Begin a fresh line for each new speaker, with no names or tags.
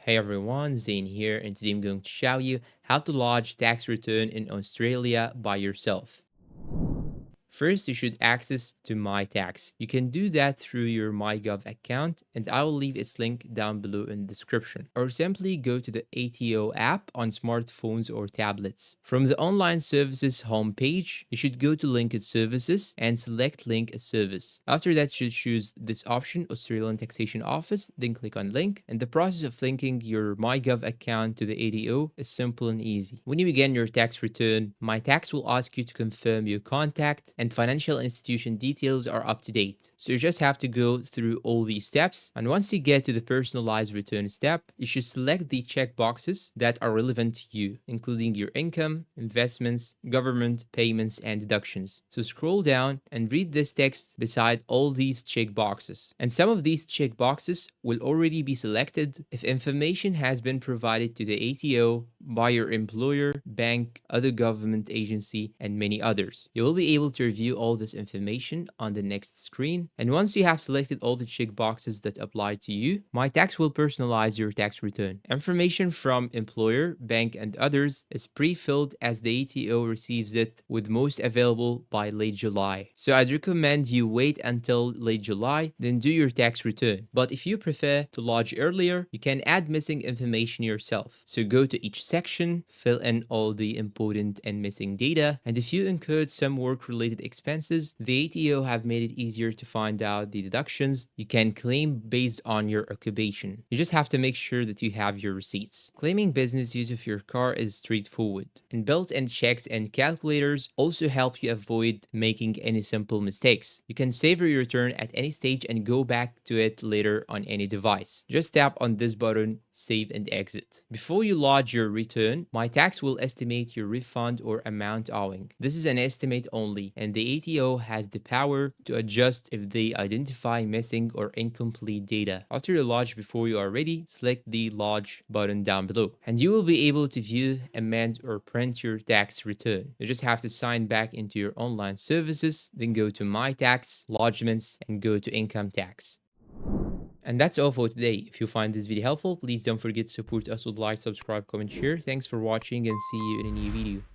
Hey everyone, Zane here, and today I'm going to show you how to lodge tax return in Australia by yourself. First, you should access to My Tax. You can do that through your MyGov account, and I will leave its link down below in the description. Or simply go to the ATO app on smartphones or tablets. From the online services homepage, you should go to Link as Services and select Link as Service. After that, you should choose this option, Australian Taxation Office, then click on Link. And the process of linking your MyGov account to the ATO is simple and easy. When you begin your tax return, My Tax will ask you to confirm your contact and financial institution details are up to date. So you just have to go through all these steps. And once you get to the personalized return step, you should select the check boxes that are relevant to you, including your income, investments, government, payments, and deductions. So scroll down and read this text beside all these check boxes. And some of these check boxes will already be selected if information has been provided to the ATO by your employer, bank, other government agency, and many others. You will be able to review all this information on the next screen. And once you have selected all the check boxes that apply to you, My Tax will personalize your tax return. Information from employer, bank, and others is pre-filled as the ATO receives it, with most available by late July. So I'd recommend you wait until late July, then do your tax return. But if you prefer to lodge earlier, you can add missing information yourself. So go to each section, fill in all the important and missing data, and if you incurred some work-related expenses, the ATO have made it easier to find out the deductions you can claim based on your occupation. You just have to make sure that you have your receipts. Claiming business use of your car is straightforward, and built-in checks and calculators also help you avoid making any simple mistakes. You can save your return at any stage and go back to it later on any device. Just tap on this button, save and exit. Before you lodge your return, My Tax will estimate your refund or amount owing. This is an estimate only, and the ATO has the power to adjust if they identify missing or incomplete data. After you lodge before you are ready, select the Lodge button down below, and you will be able to view, amend, or print your tax return. You just have to sign back into your online services, then go to My Tax, Lodgements, and go to Income Tax. And that's all for today. If you find this video helpful, please don't forget to support us with like, subscribe, comment, share. Thanks for watching and see you in a new video.